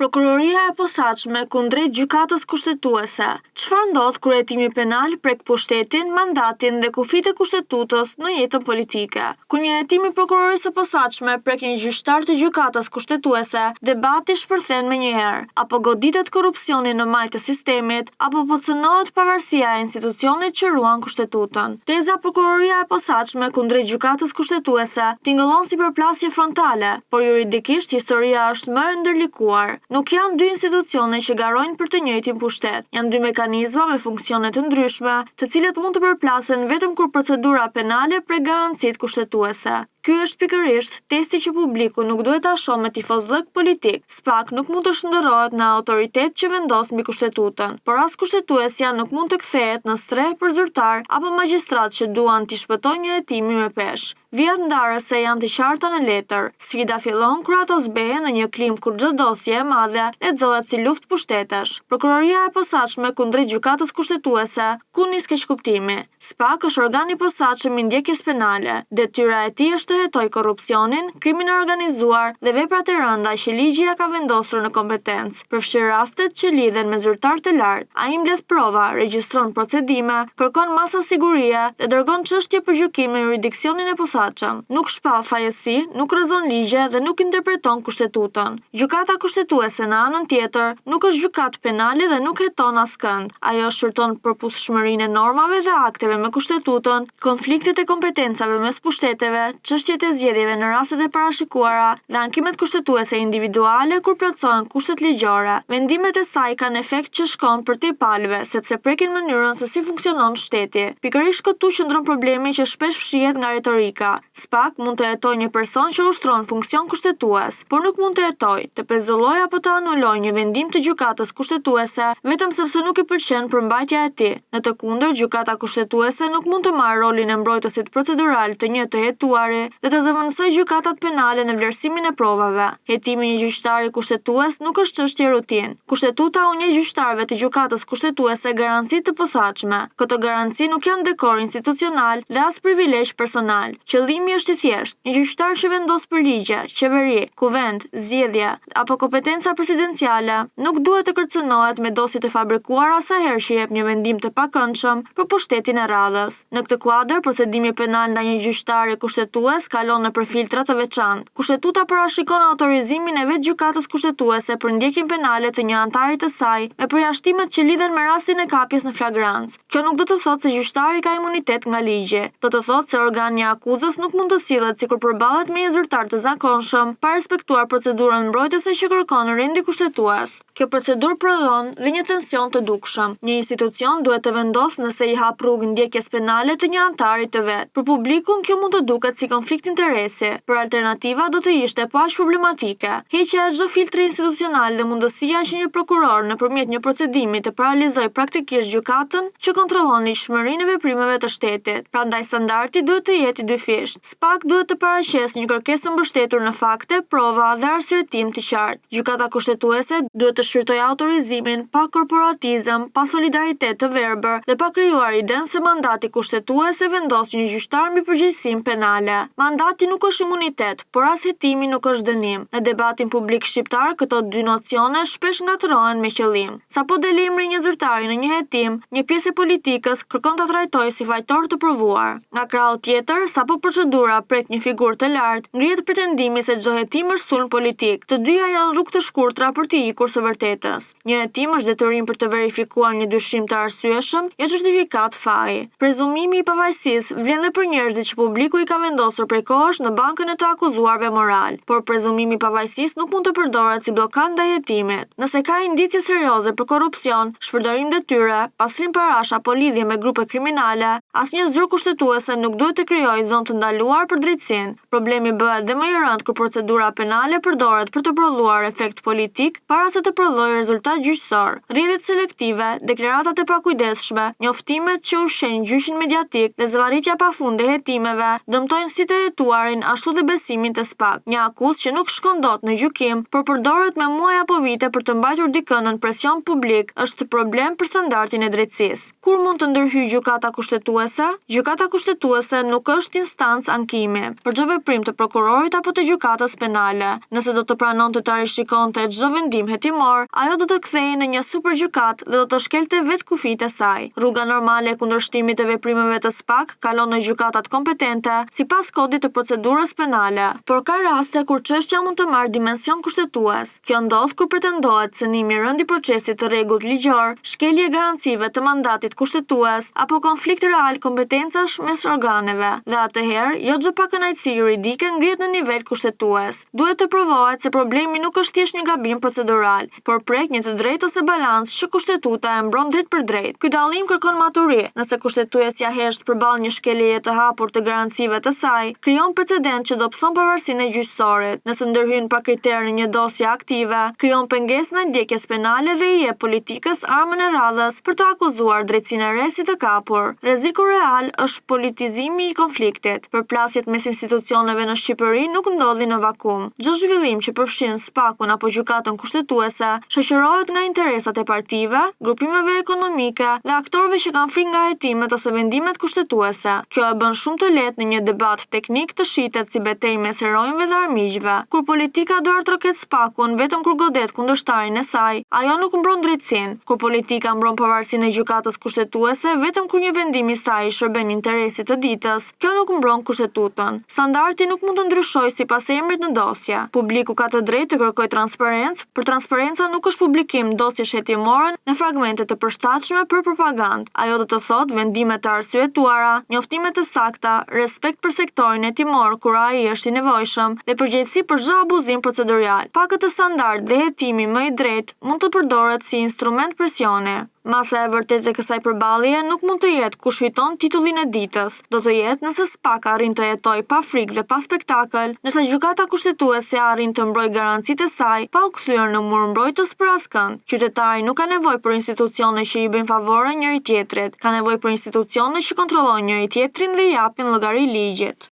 Prokuroria e posaçme kundrejt gjykatës kushtetuese. Çfarë ndodh kur hetimi penal prek pushtetin, mandatin dhe kufijtë e kushtetutës në jetën politike? Kur një hetim i prokurorisë së posaçme prek një gjyqtar të gjykatës kushtetuese, debati shpërthen menjëherë, apo goditet korrupsioni në majtë të sistemit, apo podcënohet pavarësia e institucionit që ruan kushtetutën. Teza prokuroria e posaçme kundrejt gjykatës kushtetuese tingëllon si përplasje frontale, por juridikisht historia është më e ndërlikuar. Nuk janë dy institucione që garojnë për të njëjtin pushtet. Janë dy mekanizma me funksione të ndryshme, të cilët mund të përplasen vetëm kur procedura penale prek garancitë kushtetuese. Ky është pikërisht testi që publiku nuk duhet ta shohë me tifozllëk politik. SPAK nuk mund të shndërrohet në autoritet që vendos mbi kushtetutën, por as kushtetuesja nuk mund të kthehet në streh për zyrtar apo magjistrat që duan t'i shpëtojnë një hetimi me peshë. Vijat ndarëse janë të qarta në letër. Sfida fillon kur ato zbehen në një klim kur çdo dosje e madhe lexohet si luftë pushtetesh. Prokuroria e posaçme kundrejt gjykatës kushtetuese, ku nis keqkuptimi. SPAK është organ i posaçëm i ndjekjes penale. Detyra e tij është të hetoj korrupsionin, krimin e organizuar dhe veprat e rënda që ligji ja ka vendosur në kompetencë, përfshirë rastet që lidhen me zyrtar të lartë. Ai mbledh prova, regjistron procedime, kërkon masa sigurie dhe dërgon çështje për gjykim në jurisdiksionin e posaçëm. Nuk shpall fajësi, nuk rrezon ligje dhe nuk interpreton kushtetutën. Gjykata kushtetuese në anën tjetër nuk është gjykatë penale dhe nuk heton askënd. Ajo shërton përputhshmërinë e normave dhe akteve me kustetutën, konfliktet e kompetencave mes pushteteve, çështjet e zgjedhjeve në rastet e parashikuara dhe ankimet kushtetuese individuale kur plotësohen kushtet ligjore. Vendimet e saj kanë efekt që shkon përtej palëve, sepse prekin mënyrën se si funksionon shteti. Pikërisht këtu qëndron problemi që shpesh fshihet nga retorika. SPAK mund të hetojë një person që ushtron funksion kushtetues, por nuk mund të hetojë, të pezullojë apo të anulojë një vendim të gjykatës kushtetuese vetëm sepse nuk i pëlqen përmbajtja e tij. Në të kundërt, gjykata kushtetuese nuk mund të marrë rolin e mbrojtësit procedural të një të hetuari dhe të zëvendësojë gjykatat penale në vlerësimin e provave. Hetimi i një gjyqtari kushtetues nuk është çështje rutinë. Kushtetuta u njeh gjyqtarëve të gjykatës kushtetuese garanci të posaçme. Këto garanci nuk janë dekor institucional dhe as privilegj personal. Qëllimi është i thjeshtë. Një gjyqtar që vendos për ligje, qeveri, kuvend, zgjedhje apo kompetenca presidenciale nuk duhet të kërcënohet me dosje të fabrikuara sa herë që jep një vendim të pakëndshëm për pushtetin e radhës. Në këtë kuadër, procedimi penal ndaj një gjyqtari kushtetues kalon nëpër filtra të veçantë. Kushtetuta parashikon autorizimin e vetë gjykatës kushtetuese për ndjekjen penale të një antari të saj me përjashtimet që lidhen me rastin e kapjes në flagrancë. Kjo nuk do të thotë se gjyqtari ka imunitet nga ligji. Do të thotë se organi i akuzës nuk mund të sillet sikur përballet me një zyrtar të zakonshëm pa respektuar procedurën mbrojtëse që kërkon rendi kushtetues. Kjo procedurë prodhon dhe një tension të dukshëm. Një institucion duhet të vendosë nëse i hap rrugë ndjekjes penale të një antari të vet. Për publikun kjo mund të duket si konflikt interesi, por alternativa do të ishte po aq problematike. Heqja e çdo filtri institucional dhe mundësia që një prokuror nëpërmjet një procedimi të paralizojë praktikisht gjykatën që kontrollon ligjshmërinë e veprimeve të shtetit. Prandaj standardi duhet të jetë i dyfisht. SPAK duhet të paraqesë një kërkesë të mbështetur në fakte, prova dhe arsyetim të qartë. Gjykata kushtetuese duhet të shfrytojë autorizimin pa korporatizëm, pa solidaritet të verbër dhe pa krijuar idenë se mandati kushtetues e vendos një gjyqtar mbi përgjegjësinë penale. Mandati nuk është imunitet, por as hetimi nuk është dënim. Në debatin publik shqiptar, këto dy nocione shpesh ngatërohen me qëllim. Sapo del emri një zyrtari në një hetim, një pjesë e politikës kërkon ta trajtojë si fajtor të provuar. Nga krahu tjetër, sapo procedura prek një figurë të lartë, ngrihet pretendimi se çdo hetim është sulm politik. Të dyja janë rrugë të shkurtra për të ikur së vërtetës. Një hetim është detyrim për të verifikuar një dyshim të arsyeshëm, jo certifikat faji. Prezumimi i pavajësisë vlen edhe për njerëzit që publiku i ka vendosur prej kohësh në bankën e të akuzuarve moral, por prezumimi i pavajësisë nuk mund të përdoret si blokad ndaj hetimit. Nëse ka indicie serioze për korrupsion, shpërdorim detyre, pastrim parash apo lidhje me grupe kriminale, asnjë zyrë kushtetuese nuk duhet të krijojë zonë të ndaluar për drejtësinë. Problemi bëhet dhe më i rëndë kur procedura penale përdoret për të prodhuar efekt politik para se të prodhojë rezultat gjyqësor. Rrjedhjet selektive, deklaratat e pakujdesshme, njoftimet që ushqejnë gjyqin mediatik dhe zvarritja pafund e hetimeve dëmtojnë si të hetuarin ashtu dhe besimin të SPAK, një akuzë që nuk shkon dot në gjykim, por përdoret me muaj apo vite për të mbajtur dikën në presion publik, është problem për standardin e drejtësisë. Kur mund të ndërhyjë gjykata kushtetuese? Gjykata kushtetuese nuk është instancë ankimi për çdo veprim të prokurorit apo të gjykatës penale. Nëse do të pranonte ta rishikonte çdo vendim hetimor, ajo do të kthehej në një supergjykatë dhe do të shkelte vetë kufitë e saj. Rruga normale e kundërshtimit të veprimeve të SPAK kalon në gjykatat kompetente sipas kodit të procedurës penale, por ka raste kur çështja mund të marrë dimension kushtetues. Kjo ndodh kur pretendohet cënimi i rënd i procesit të rregullt ligjor, shkelje e garancive të mandatit kushtetues apo konflikt real kompetencash mes organeve. Dhe atëherë, jo çdo pakënaqësi juridike ngrihet në nivel kushtetues. Duhet të provohet se problemi nuk është thjesht një gabim procedural, por prek një të drejtë ose balancë që kushtetuta e mbron drejt për drejt. Ky dallim kërkon maturi. Nëse kushtetuesja hesht përballë një shkeljeje të hapur të garancive të saj, krijon precedent që dobëson pavarësinë e gjyqësorit. Nëse ndërhyn pa kriter në një dosje aktive, krijon pengesë në ndjekjes penale dhe i jep politikës armën e radhës për të akuzuar drejtsinë e re si të kapur. Rreziku real është politizimi i konfliktit. Përplasjet mes institucioneve në Shqipëri nuk ndodhin në vakum. Çdo zhvillim që përfshin SPAK-un apo gjykatën kushtetuese shoqërohet nga interesat e partive, grupimeve ekonomike dhe aktorëve që kanë frikë nga hetimet ose vendimet kushtetuese. Kjo e bën shumë të lehtë në një debat teknik të shitet si betejë mes heronjve dhe armiqve. Kur politika do artroket SPAK-un vetëm kur godet kundërshtarin e saj, ajo nuk mbron drejtsinë. Kur politika mbron pavarësinë e gjykatës kushtetuese vetëm kur një vendim i saj shërben interesit të ditës, kjo nuk mbron kushtetutën. Standardi nuk mund të ndryshojë sipas emrit në dosje. Publiku ka të drejtë të kërkojë transparencë, por transparenca nuk është publikim dosjesh hetimore në fragmente të përshtatshme për propagandë. Ajo do të thotë vendime të arsyetuara, njoftime të sakta, respekt për sektorin hetimor kur ai është i nevojshëm dhe përgjegjësi për çdo abuzim procedurial. Pa këtë standard dhe hetimi më i drejtë mund të përdoret si instrument presioni. Masa e vërtetë e kësaj përballje nuk mund të jetë kush fiton titullin e ditës. Do të jetë nëse SPAK arrin të jetojë pa frikë dhe pa spektakël, nëse gjykata kushtetuese arrin të mbrojë garancitë e saj pa u kthyer në mur mbrojtës për askënd. Qytetari nuk ka nevojë për institucione që i bëjnë favore njëri tjetrit, ka nevojë për institucione që kontrollojnë njëri tjetrin dhe i japin llogari ligjit.